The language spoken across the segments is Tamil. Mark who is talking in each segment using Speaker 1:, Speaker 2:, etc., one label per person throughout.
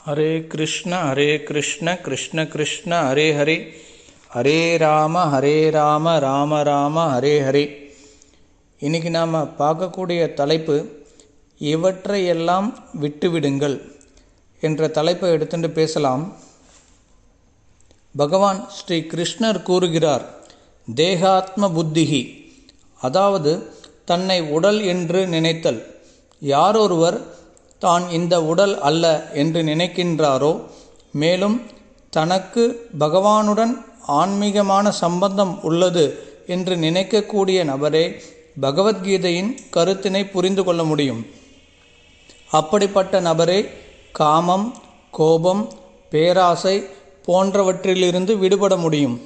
Speaker 1: ஹரே கிருஷ்ண கிருஷ்ண கிருஷ்ண ஹரே ஹரே, ஹரே ராம ராம ராம ஹரே ஹரே. இன்றைக்கி நாம் பார்க்கக்கூடிய தலைப்பு இவற்றையெல்லாம் விட்டுவிடுங்கள் என்ற தலைப்பை எடுத்துட்டு பேசலாம். பகவான் ஸ்ரீ கிருஷ்ணர் கூறுகிறார், தேகாத்ம புத்திகி, அதாவது தன்னை உடல் என்று நினைத்தல். யாரொருவர் தான் இந்த உடல் அல்ல என்று நினைக்கின்றாரோ, மேலும் தனக்கு பகவானுடன் ஆன்மீகமான சம்பந்தம் உள்ளது என்று நினைக்கக்கூடிய நபரே பகவத்கீதையின் கருத்தினை புரிந்து கொள்ள முடியும். அப்படிப்பட்ட நபரே காமம், கோபம், பேராசை போன்றவற்றிலிருந்து விடுபட முடியும்.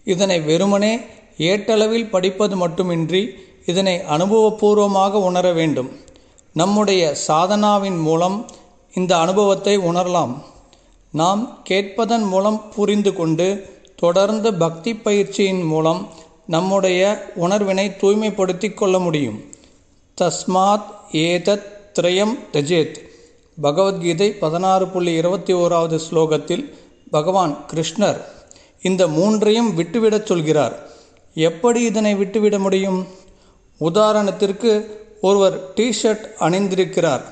Speaker 1: இதனை வெறுமனே ஏட்டளவில் படிப்பது மட்டுமின்றி இதனை அனுபவபூர்வமாக உணர வேண்டும். நம்முடைய சாதனாவின் மூலம் இந்த அனுபவத்தை உணரலாம். நாம் கேட்பதன் மூலம் புரிந்து கொண்டு தொடர்ந்து பக்தி பயிற்சியின் மூலம் நம்முடைய உணர்வினை தூய்மைப்படுத்தி கொள்ள முடியும். தஸ்மாத் ஏதத் த்ரயம் தஜேத். பகவத்கீதை 16.21 ஸ்லோகத்தில் பகவான் கிருஷ்ணர் இந்த மூன்றையும் விட்டுவிடச் சொல்கிறார். எப்படி இதனை விட்டுவிட முடியும்? உதாரணத்திற்கு, ஒருவர் டிஷர்ட் அணிந்திருக்கிறார்.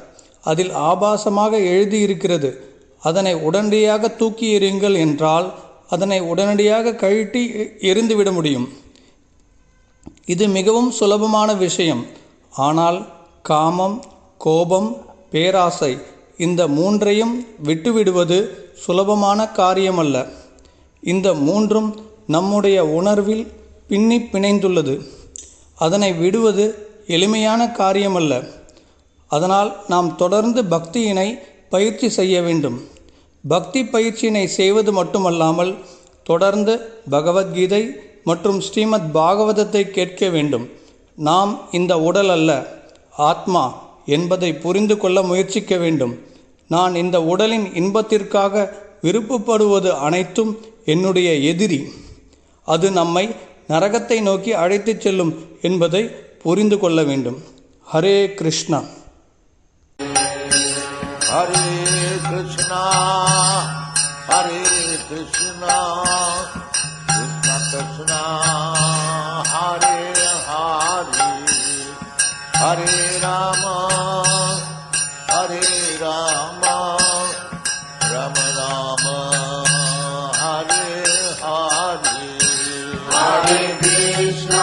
Speaker 1: அதில் ஆபாசமாக எழுதியிருக்கிறது. அதனை உடனடியாக தூக்கி எறியுங்கள் என்றால் அதனை உடனடியாக கழட்டி எறிந்துவிட முடியும். இது மிகவும் சுலபமான விஷயம். ஆனால் காமம், கோபம், பேராசை இந்த மூன்றையும் விட்டுவிடுவது சுலபமான காரியமல்ல. இந்த மூன்றும் நம்முடைய உணர்வில் பின்னி பிணைந்துள்ளது. அதனை விடுவது எளிமையான காரியமல்ல. அதனால் நாம் தொடர்ந்து பக்தியினை பயிற்சி செய்ய வேண்டும். பக்தி பயிற்சியினை செய்வது மட்டுமல்லாமல் தொடர்ந்து பகவத்கீதை மற்றும் ஸ்ரீமத் பாகவதத்தை கேட்க வேண்டும். நாம் இந்த உடல் அல்ல, ஆத்மா என்பதை புரிந்து கொள்ள முயற்சிக்க வேண்டும். நான் இந்த உடலின் இன்பத்திற்காக விருப்பப்படுவது அனைத்தும் என்னுடைய எதிரி. அது நம்மை நரகத்தை நோக்கி அழைத்துச் செல்லும் என்பதை புரிந்து கொள்ள வேண்டும். ஹரே கிருஷ்ணா.
Speaker 2: ஹரே கிருஷ்ணா ஹரே கிருஷ்ணா கிருஷ்ண கிருஷ்ணா ஹரே ஹரே, ஹரே ராம ராம ராம ஹரே ஹரே, ஹரே கிருஷ்ண